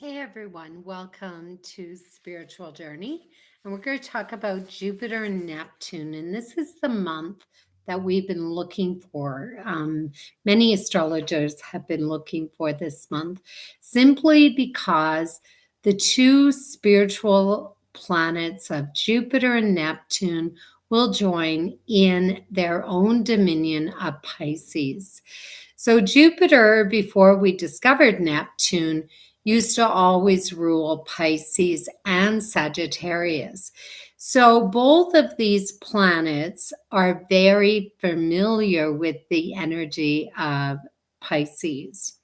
Hey everyone, welcome to Spiritual Journey. And we're going to talk about Jupiter and Neptune. And this is the month that we've been looking for. Many astrologers have been looking for this month simply because the two spiritual planets of Jupiter and Neptune will join in their own dominion of Pisces. So, Jupiter, before we discovered Neptune, used to always rule Pisces and Sagittarius. So both of these planets are very familiar with the energy of Pisces.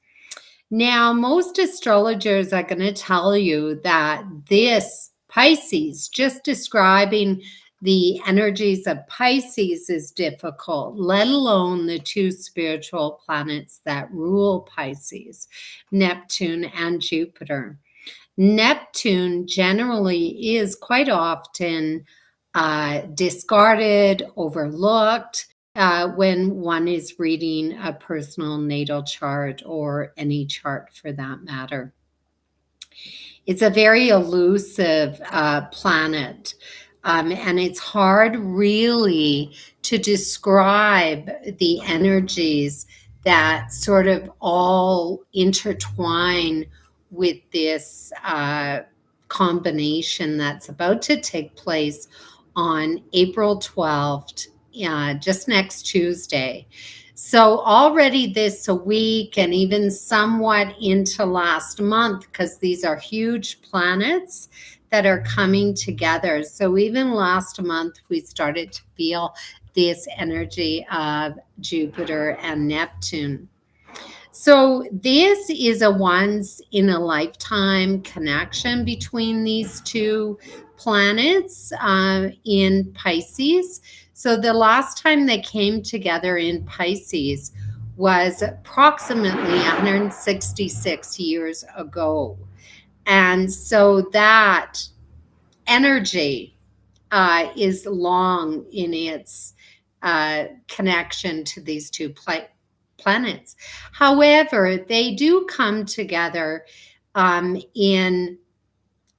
Now, most astrologers are going to tell you that this Pisces, just describing the energies of Pisces, is difficult, let alone the two spiritual planets that rule Pisces, Neptune and Jupiter. Neptune generally is quite often discarded, overlooked when one is reading a personal natal chart or any chart for that matter. It's a very elusive planet, and it's hard really to describe the energies that sort of all intertwine with this combination that's about to take place on April 12th, just next Tuesday. So already this week and even somewhat into last month, because these are huge planets that are coming together. So even last month, we started to feel this energy of Jupiter and Neptune. So this is a once in a lifetime connection between these two planets in Pisces. So the last time they came together in Pisces was approximately 166 years ago. And so that energy is long in its connection to these two planets. However, they do come together in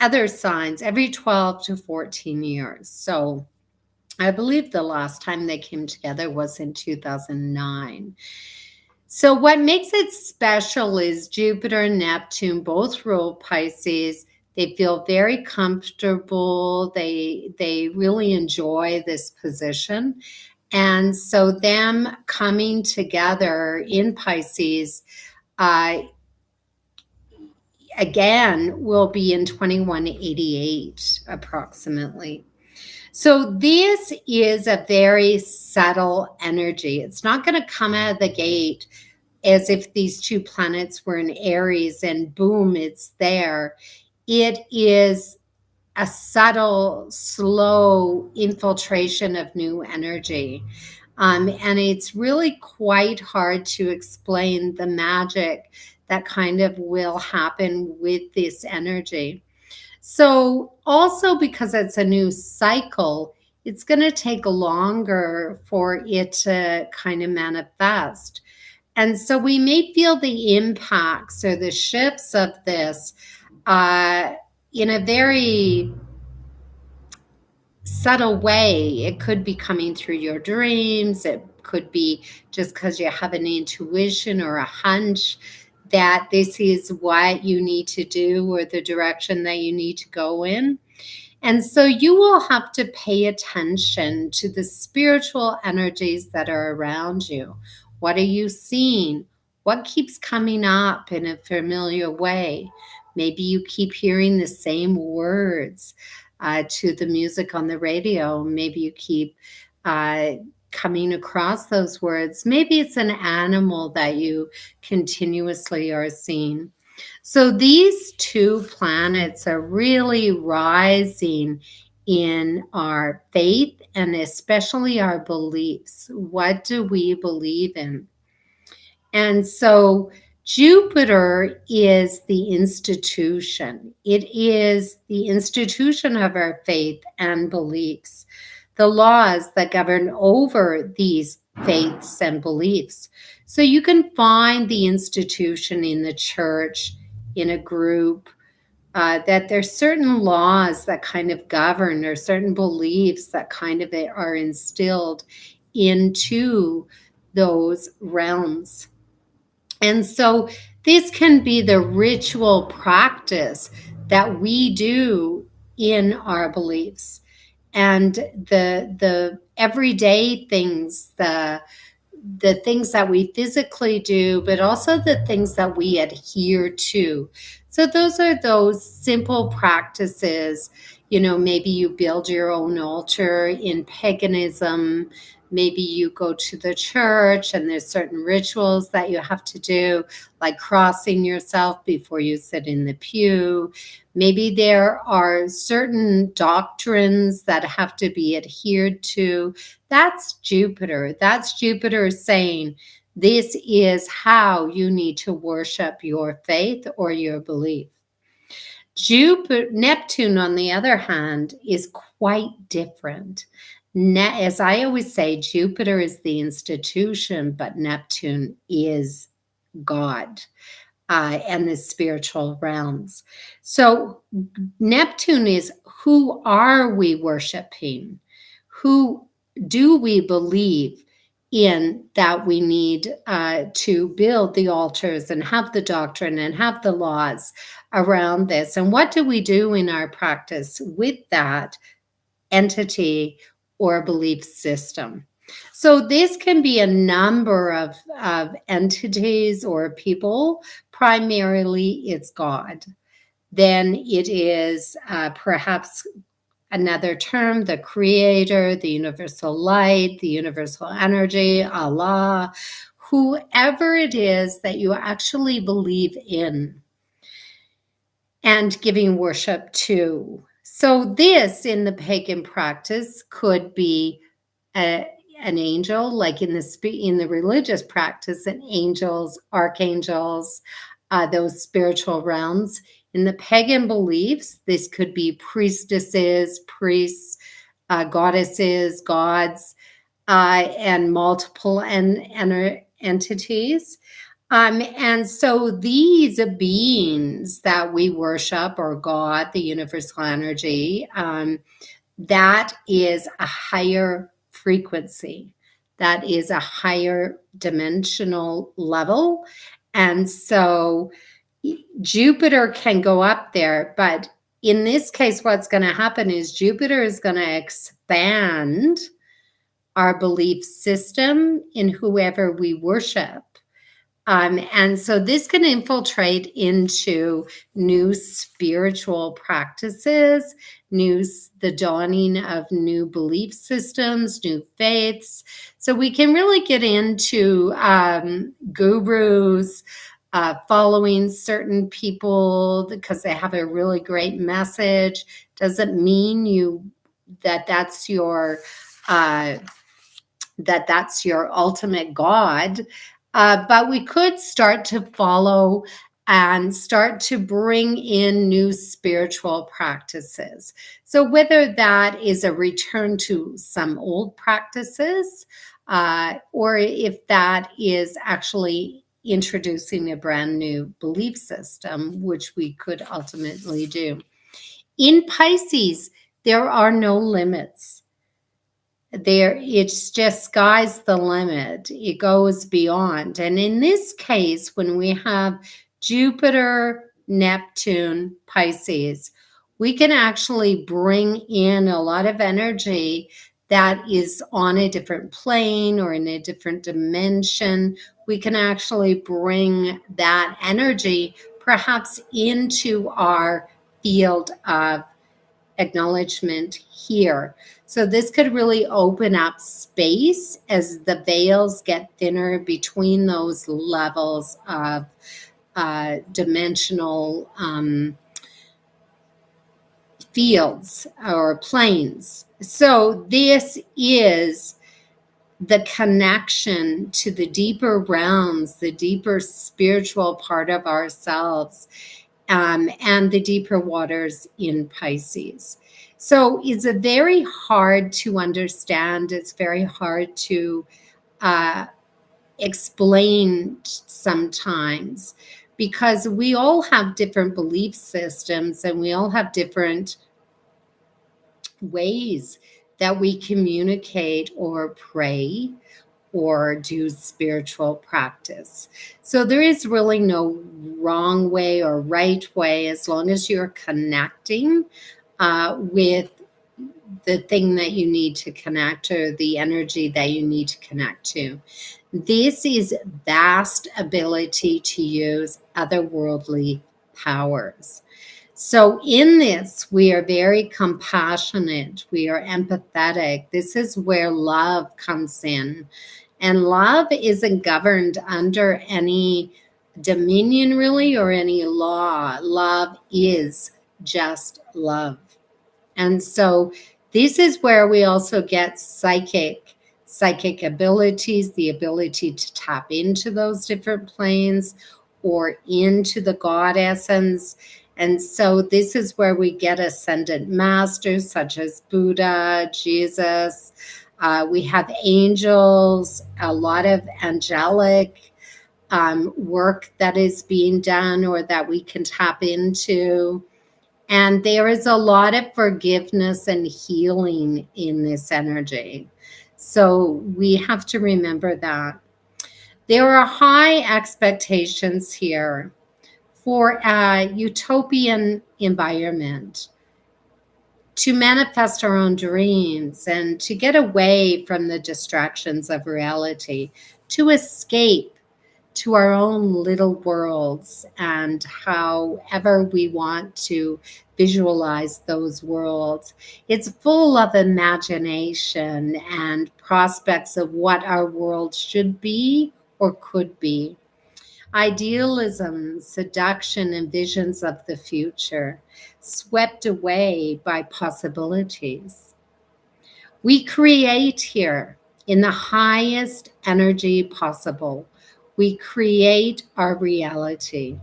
other signs every 12 to 14 years. So I believe the last time they came together was in 2009. So what makes it special is Jupiter and Neptune both rule Pisces. They feel very comfortable. They really enjoy this position. And so them coming together in Pisces again will be in 2188 approximately. So this is a very subtle energy. It's not going to come out of the gate as if these two planets were in Aries and boom, it's there. It is a subtle, slow infiltration of new energy. And it's really quite hard to explain the magic that kind of will happen with this energy. So also because it's a new cycle, it's going to take longer for it to kind of manifest. And so we may feel the impacts or the shifts of this in a very subtle way. It could be coming through your dreams. It could be just because you have an intuition or a hunch that this is what you need to do or the direction that you need to go in. And so you will have to pay attention to the spiritual energies that are around you. What are you seeing? What keeps coming up in a familiar way? Maybe you keep hearing the same words to the music on the radio. Maybe you keep coming across those words. Maybe it's an animal that you continuously are seeing. So these two planets are really rising in our faith and especially our beliefs. What do we believe in? And so Jupiter is the institution. It is the institution of our faith and beliefs, the laws that govern over these faiths and beliefs. So you can find the institution in the church, in a group, that there's certain laws that kind of govern, or certain beliefs that kind of are instilled into those realms. And so this can be the ritual practice that we do in our beliefs, and the everyday things, the things that we physically do, but also the things that we adhere to. So those are those simple practices. Maybe you build your own altar in paganism. Maybe you go to the church and there's certain rituals that you have to do, like crossing yourself before you sit in the pew. Maybe there are certain doctrines that have to be adhered to. That's Jupiter. That's Jupiter saying, this is how you need to worship your faith or your belief. Neptune, on the other hand, is quite different. As I always say, Jupiter is the institution, but Neptune is God and the spiritual realms. So Neptune is, who are we worshiping? Who do we believe in that we need to build the altars and have the doctrine and have the laws around this? And what do we do in our practice with that entity or belief system? So this can be a number of entities or people. Primarily, it's God. Then it is perhaps another term, the creator, the universal light, the universal energy, Allah, whoever it is that you actually believe in and giving worship to. So this, in the pagan practice, could be an angel, like in the religious practice, and angels, archangels, those spiritual realms. In the pagan beliefs, this could be priestesses, priests, goddesses, gods, and multiple entities. And so these beings that we worship, or God, the universal energy, that is a higher frequency. That is a higher dimensional level. And so Jupiter can go up there, but in this case, what's going to happen is Jupiter is going to expand our belief system in whoever we worship. And so this can infiltrate into new spiritual practices, the dawning of new belief systems, new faiths. So we can really get into gurus, following certain people because they have a really great message. Doesn't mean that's your ultimate God. But we could start to follow and start to bring in new spiritual practices. So whether that is a return to some old practices, or if that is actually introducing a brand new belief system, which we could ultimately do. In Pisces, there are no limits. It's just sky's the limit. It goes beyond. And in this case, when we have Jupiter, Neptune, Pisces, we can actually bring in a lot of energy that is on a different plane or in a different dimension. We can actually bring that energy perhaps into our field of acknowledgement here. So this could really open up space as the veils get thinner between those levels of dimensional fields or planes. So this is the connection to the deeper realms, the deeper spiritual part of ourselves, and the deeper waters in Pisces. So it's a very hard to understand. It's very hard to explained sometimes, because we all have different belief systems and we all have different ways that we communicate or pray or do spiritual practice. So there is really no wrong way or right way, as long as you're connecting with the thing that you need to connect, or the energy that you need to connect to. This is vast ability to use otherworldly powers. So in this, we are very compassionate. We are empathetic. This is where love comes in. And love isn't governed under any dominion, really, or any law. Love is just love. And so this is where we also get psychic abilities, the ability to tap into those different planes or into the God essence. And so this is where we get ascendant masters such as Buddha, Jesus. We have angels, a lot of angelic work that is being done or that we can tap into. And there is a lot of forgiveness and healing in this energy. So we have to remember that. There are high expectations here for a utopian environment, to manifest our own dreams and to get away from the distractions of reality, to escape to our own little worlds, and however we want to visualize those worlds. It's full of imagination and prospects of what our world should be or could be. Idealism, seduction, and visions of the future, swept away by possibilities. We create here in the highest energy possible. We create our reality.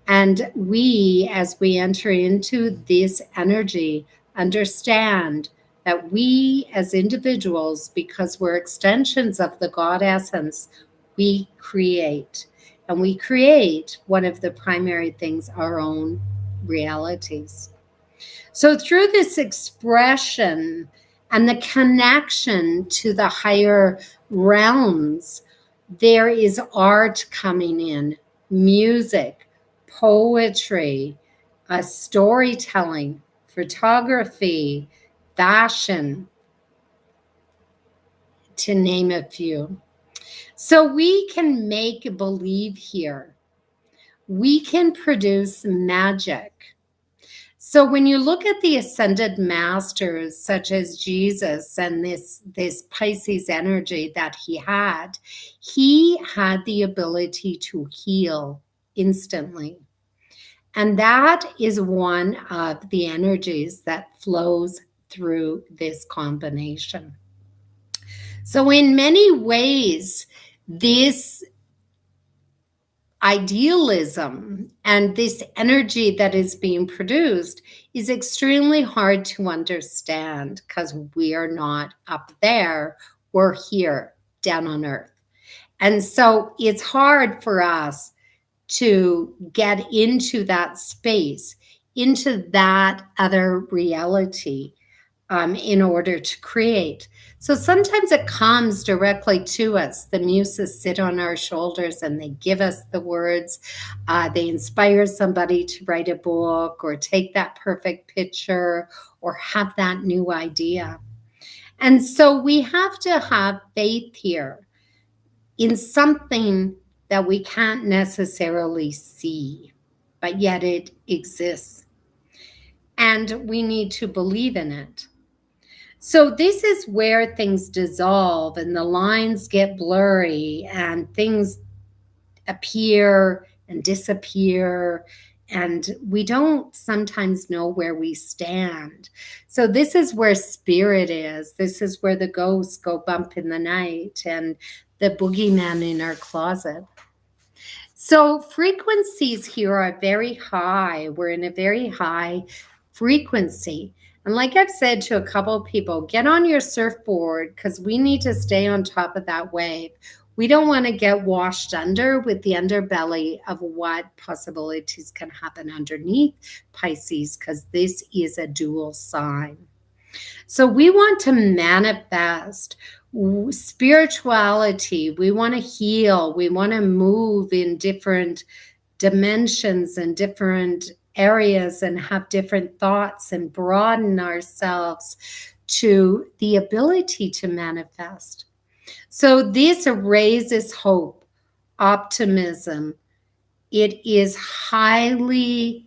And we, as we enter into this energy, understand that we as individuals, because we're extensions of the God essence, we create. And we create one of the primary things, our own realities. So through this expression and the connection to the higher realms, there is art coming in, music, poetry, storytelling, photography, fashion, to name a few. So we can make believe here. We can produce magic. So when you look at the ascended masters such as Jesus and this Pisces energy that he had the ability to heal instantly. And that is one of the energies that flows through this combination. So in many ways, this idealism and this energy that is being produced is extremely hard to understand, because we are not up there, we're here down on earth. And so it's hard for us to get into that space, into that other reality, in order to create. So sometimes it comes directly to us. The muses sit on our shoulders and they give us the words. They inspire somebody to write a book or take that perfect picture or have that new idea. And so we have to have faith here in something that we can't necessarily see, but yet it exists. And we need to believe in it. So this is where things dissolve and the lines get blurry and things appear and disappear, and we don't sometimes know where we stand. So this is where spirit is. This is where the ghosts go bump in the night and the boogeyman in our closet. So frequencies here are very high. We're in a very high frequency. And like I've said to a couple of people, get on your surfboard, because we need to stay on top of that wave. We don't want to get washed under with the underbelly of what possibilities can happen underneath Pisces, because this is a dual sign. So we want to manifest spirituality. We want to heal. We want to move in different dimensions and different areas and have different thoughts and broaden ourselves to the ability to manifest. So this raises hope, optimism. It is highly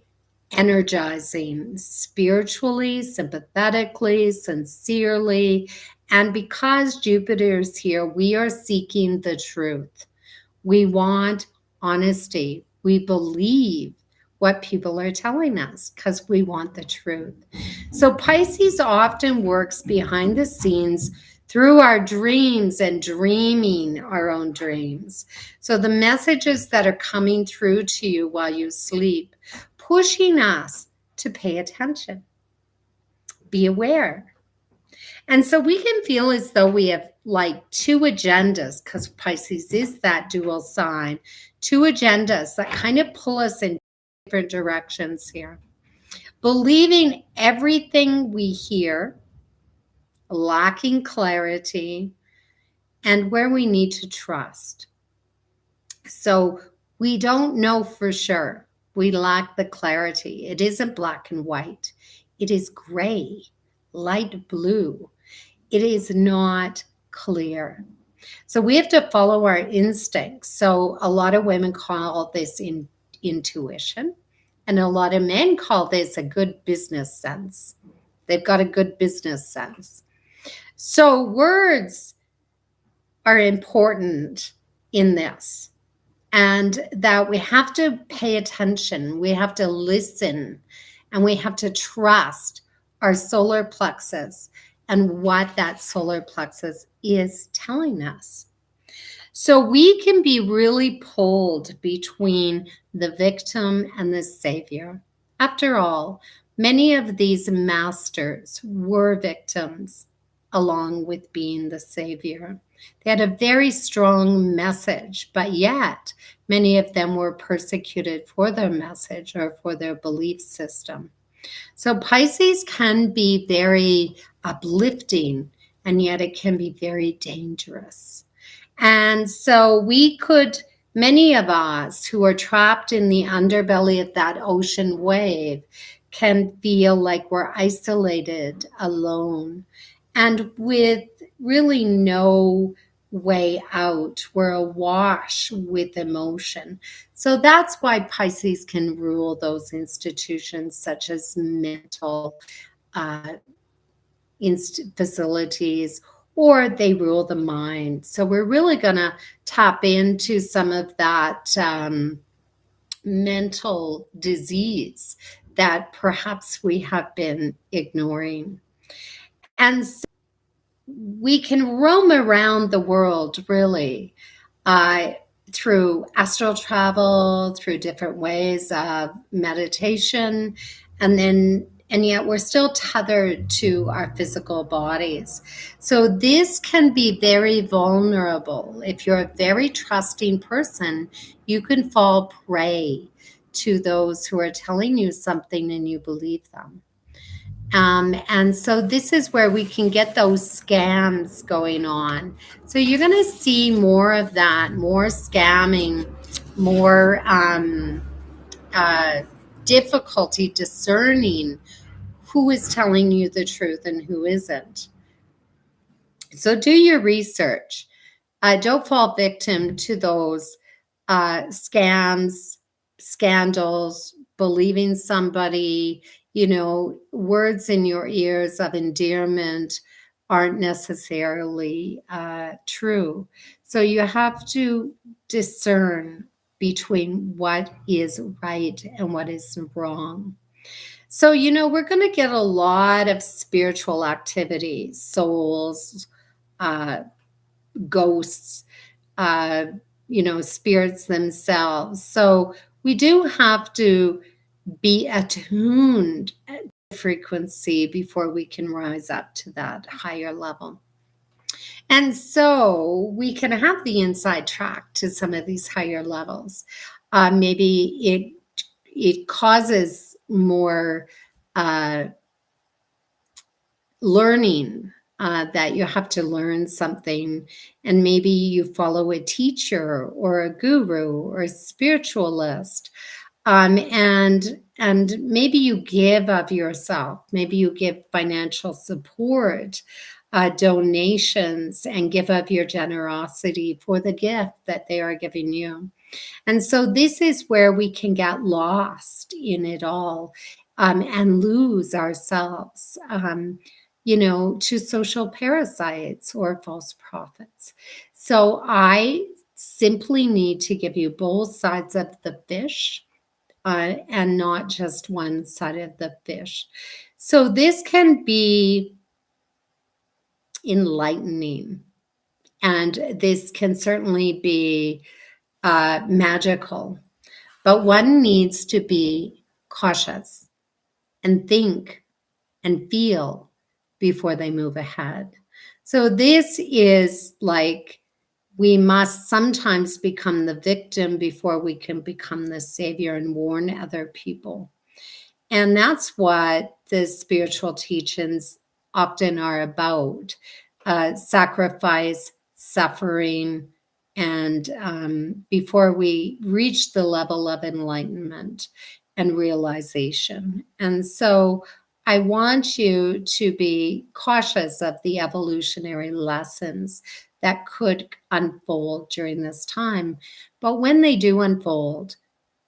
energizing spiritually, sympathetically, sincerely. And because Jupiter is here, we are seeking the truth. We want honesty. We believe what people are telling us because we want the truth. So Pisces often works behind the scenes through our dreams and dreaming our own dreams. So the messages that are coming through to you while you sleep, pushing us to pay attention, be aware. And so we can feel as though we have like two agendas, because Pisces is that dual sign, two agendas that kind of pull us in different directions here. Believing everything we hear, lacking clarity, and where we need to trust. So we don't know for sure. We lack the clarity. It isn't black and white. It is gray, light blue. It is not clear. So we have to follow our instincts. So a lot of women call this intuition, and a lot of men call this a good business sense. They've got a good business sense. So words are important in this, and that we have to pay attention, we have to listen, and we have to trust our solar plexus and what that solar plexus is telling us. So we can be really pulled between the victim and the savior. After all, many of these masters were victims along with being the savior. They had a very strong message, but yet many of them were persecuted for their message or for their belief system. So Pisces can be very uplifting, and yet it can be very dangerous. And so many of us who are trapped in the underbelly of that ocean wave can feel like we're isolated, alone, and with really no way out. We're awash with emotion. So that's why Pisces can rule those institutions such as mental facilities, or they rule the mind. So we're really going to tap into some of that mental disease that perhaps we have been ignoring. And so we can roam around the world really through astral travel, through different ways of meditation, and yet we're still tethered to our physical bodies. So this can be very vulnerable. If you're a very trusting person, you can fall prey to those who are telling you something and you believe them. And so this is where we can get those scams going on. So you're going to see more of that, more scamming, more difficulty discerning who is telling you the truth and who isn't. So do your research. Don't fall victim to those scams, scandals, believing somebody, words in your ears of endearment aren't necessarily true. So you have to discern between what is right and what is wrong. So, we're going to get a lot of spiritual activities, souls, ghosts, spirits themselves. So we do have to be attuned to frequency before we can rise up to that higher level. And so we can have the inside track to some of these higher levels. Maybe it causes more learning, that you have to learn something, and maybe you follow a teacher or a guru or a spiritualist, and maybe you give of yourself, maybe you give financial support, donations, and give of your generosity for the gift that they are giving you. And so this is where we can get lost in it all, and lose ourselves, to social parasites or false prophets. So I simply need to give you both sides of the fish, and not just one side of the fish. So this can be enlightening, and this can certainly be magical. But one needs to be cautious and think and feel before they move ahead. So this is like, we must sometimes become the victim before we can become the savior and warn other people. And that's what the spiritual teachings often are about: sacrifice, suffering, and before we reach the level of enlightenment and realization. And so I want you to be cautious of the evolutionary lessons that could unfold during this time. But when they do unfold,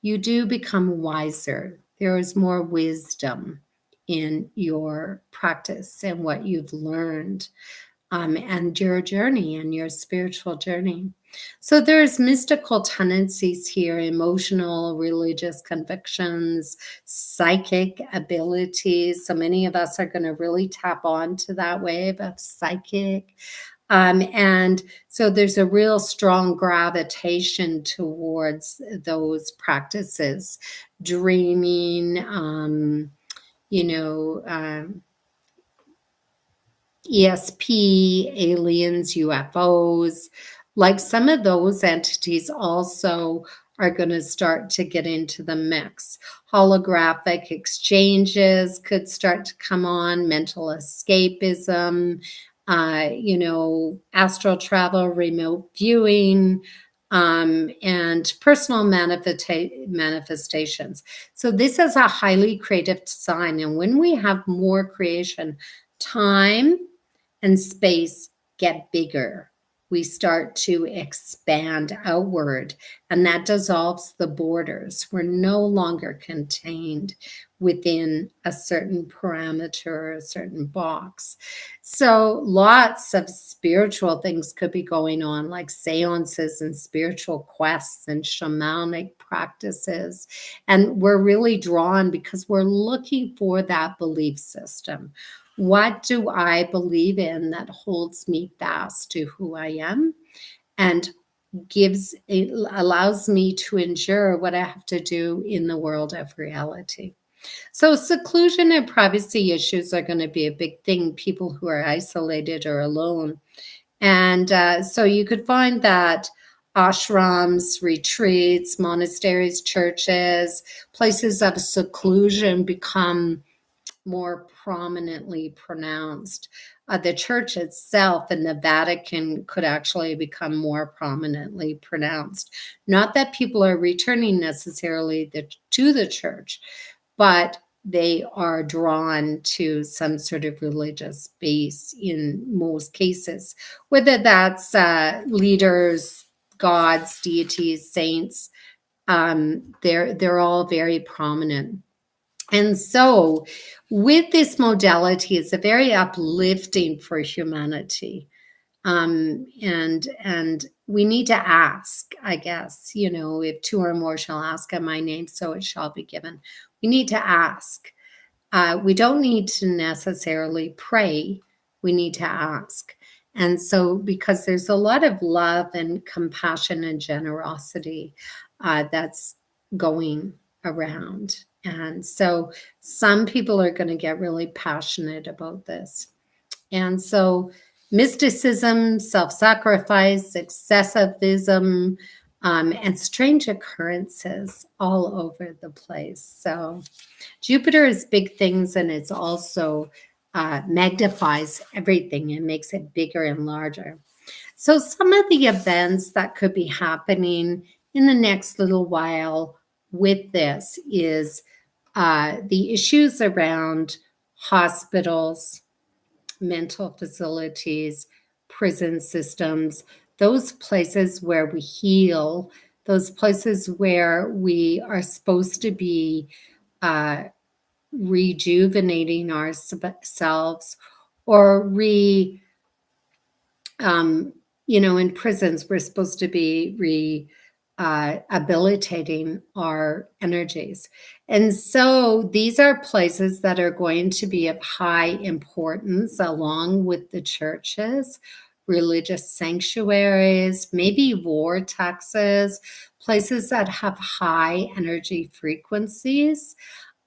you do become wiser. There is more wisdom in your practice and what you've learned, and your journey and your spiritual journey. So there's mystical tendencies here, emotional, religious convictions, psychic abilities. So many of us are going to really tap onto that wave of psychic. And so there's a real strong gravitation towards those practices, dreaming, ESP, aliens, UFOs, like some of those entities also are going to start to get into the mix. Holographic exchanges could start to come on, mental escapism, astral travel, remote viewing, and personal manifestations. So this is a highly creative sign. And when we have more creation, time and space get bigger. We start to expand outward, and that dissolves the borders. We're no longer contained within a certain parameter, a certain box. So lots of spiritual things could be going on, like seances and spiritual quests and shamanic practices. And we're really drawn because we're looking for that belief system. What do I believe in that holds me fast to who I am and allows me to endure what I have to do in the world of reality? So seclusion and privacy issues are going to be a big thing, people who are isolated or alone. And so you could find that ashrams, retreats, monasteries, churches, places of seclusion become more prominently pronounced. The church itself and the Vatican could actually become more prominently pronounced. Not that people are returning necessarily to the church, but they are drawn to some sort of religious base in most cases, whether that's leaders, gods, deities, saints. They're all very prominent. And so, with this modality, it's a very uplifting for humanity. And we need to ask, I guess, if two or more shall ask in my name, so it shall be given. We need to ask. We don't need to necessarily pray. We need to ask. And so, because there's a lot of love and compassion and generosity that's going around. And so some people are going to get really passionate about this. And so mysticism, self-sacrifice, excessivism, and strange occurrences all over the place. So Jupiter is big things, and it's also magnifies everything and makes it bigger and larger. So some of the events that could be happening in the next little while with this is the issues around hospitals, mental facilities, prison systems, those places where we heal, those places where we are supposed to be rejuvenating ourselves or in prisons, we're supposed to be rehabilitating our energies. And so these are places that are going to be of high importance along with the churches, religious sanctuaries, maybe vortexes, places that have high energy frequencies.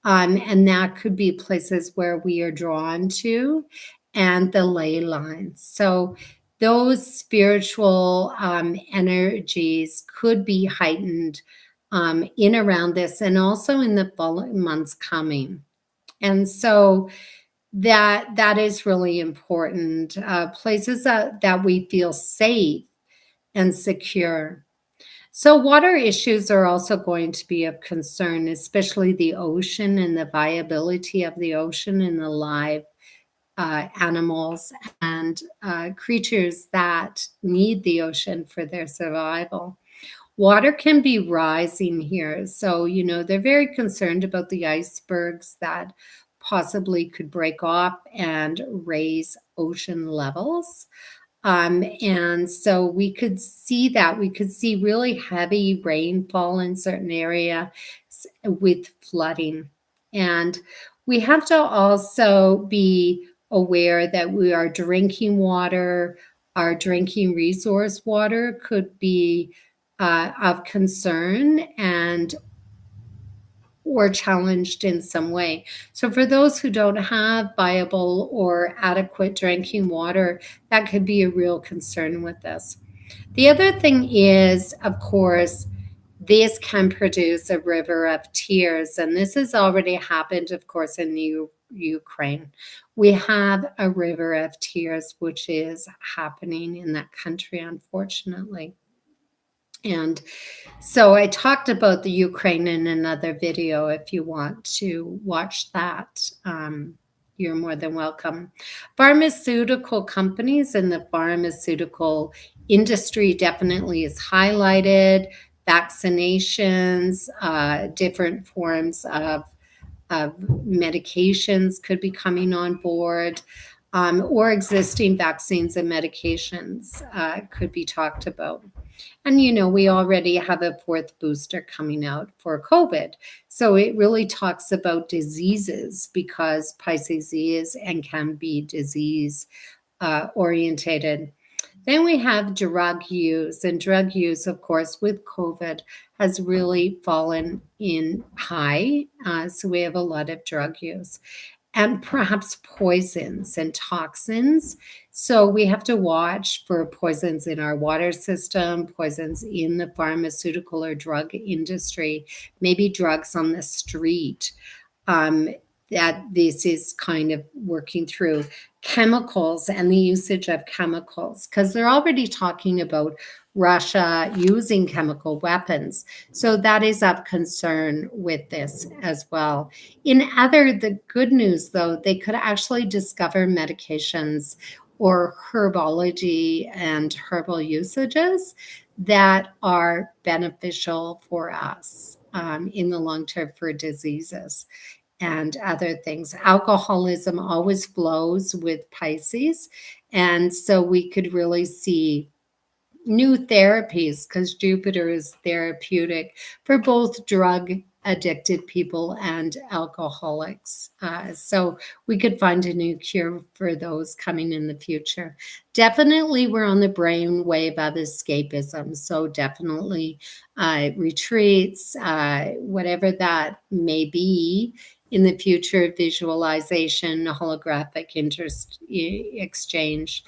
And that could be places where we are drawn to, and the ley lines. So those spiritual energies could be heightened in around this and also in the following months coming. And so that is really important. Places that we feel safe and secure. So water issues are also going to be of concern, especially the ocean and the viability of the ocean and the live animals and creatures that need the ocean for their survival. Water can be rising here. So, they're very concerned about the icebergs that possibly could break off and raise ocean levels. And so we could see that. We could see really heavy rainfall in certain areas with flooding. And we have to also be aware that we are drinking water, our drinking resource water could be of concern and or challenged in some way. So for those who don't have viable or adequate drinking water, that could be a real concern with this. The other thing is, of course, this can produce a river of tears, and this has already happened, of course, in Ukraine. We have a river of tears, which is happening in that country, unfortunately. And so I talked about the Ukraine in another video. If you want to watch that, you're more than welcome. Pharmaceutical companies and the pharmaceutical industry definitely is highlighted. Vaccinations, different forms of medications could be coming on board, or existing vaccines and medications could be talked about. And, we already have a fourth booster coming out for COVID. So it really talks about diseases because Pisces is and can be disease orientated. Then we have drug use, and drug use, of course, with COVID has really fallen in high. So we have a lot of drug use. And perhaps poisons and toxins. So we have to watch for poisons in our water system, poisons in the pharmaceutical or drug industry, maybe drugs on the street. That this is kind of working through chemicals and the usage of chemicals, because they're already talking about Russia using chemical weapons. So that is of concern with this as well. The good news, though, they could actually discover medications or herbology and herbal usages that are beneficial for us in the long term for diseases and other things. Alcoholism always flows with Pisces. And so we could really see new therapies because Jupiter is therapeutic for both drug addicted people and alcoholics. So we could find a new cure for those coming in the future. Definitely, we're on the brain wave of escapism. So definitely retreats, whatever that may be in the future, visualization, holographic exchange.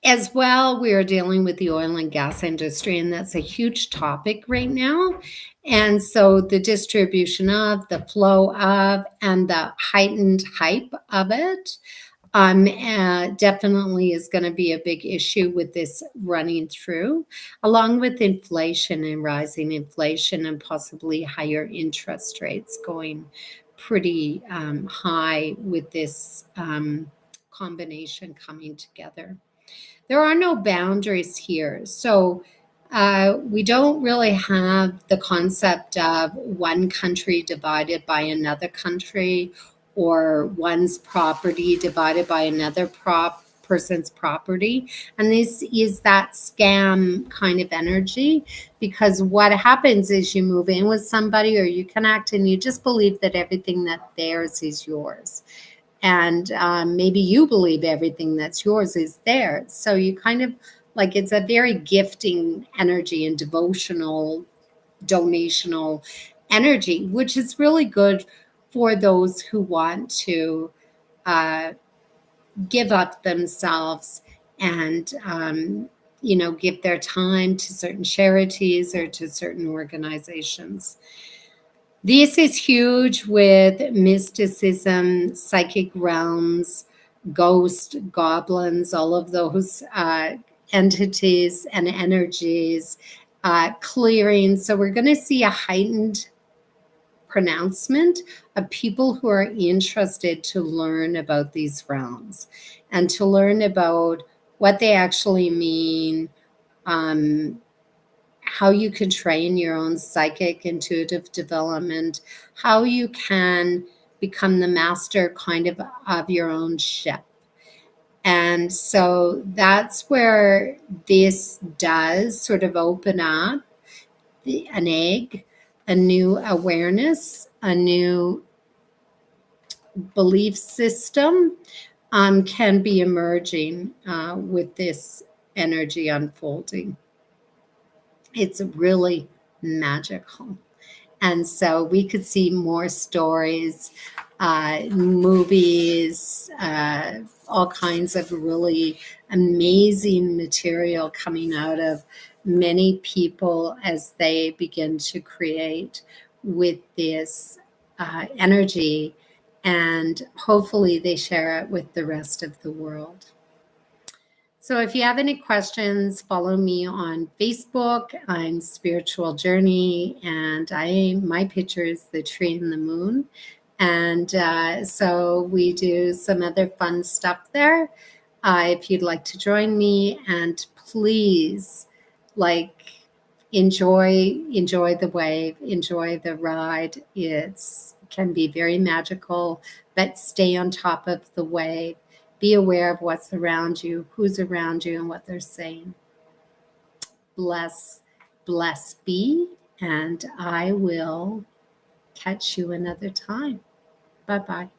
As well, we are dealing with the oil and gas industry, and that's a huge topic right now. And so the distribution of, the flow of, and the heightened hype of it definitely is going to be a big issue with this running through, along with inflation and rising inflation and possibly higher interest rates going pretty high with this combination coming together. There are no boundaries here. So we don't really have the concept of one country divided by another country or one's property divided by another person's property. And this is that scam kind of energy, because what happens is you move in with somebody or you connect and you just believe that everything that theirs is yours. And maybe you believe everything that's yours is theirs. So you kind of like, it's a very gifting energy and devotional, donational energy, which is really good for those who want to uh, give up themselves and give their time to certain charities or to certain organizations. This is huge with mysticism, psychic realms, ghost, goblins, all of those entities and energies clearing. So we're going to see a heightened pronouncement of people who are interested to learn about these realms and to learn about what they actually mean, how you can train your own psychic intuitive development, how you can become the master kind of your own ship. And so that's where this does sort of open up an egg, a new awareness, a new belief system can be emerging with this energy unfolding. It's really magical. And so we could see more stories, movies, all kinds of really amazing material coming out of many people as they begin to create with this energy. And hopefully they share it with the rest of the world. So if you have any questions, follow me on Facebook. I'm Spiritual Journey, and my picture is the tree and the moon. And so we do some other fun stuff there. If you'd like to join me, and please, enjoy the wave, enjoy the ride. It can be very magical, but stay on top of the wave. Be aware of what's around you, who's around you, and what they're saying. Bless be, and I will catch you another time. Bye-bye.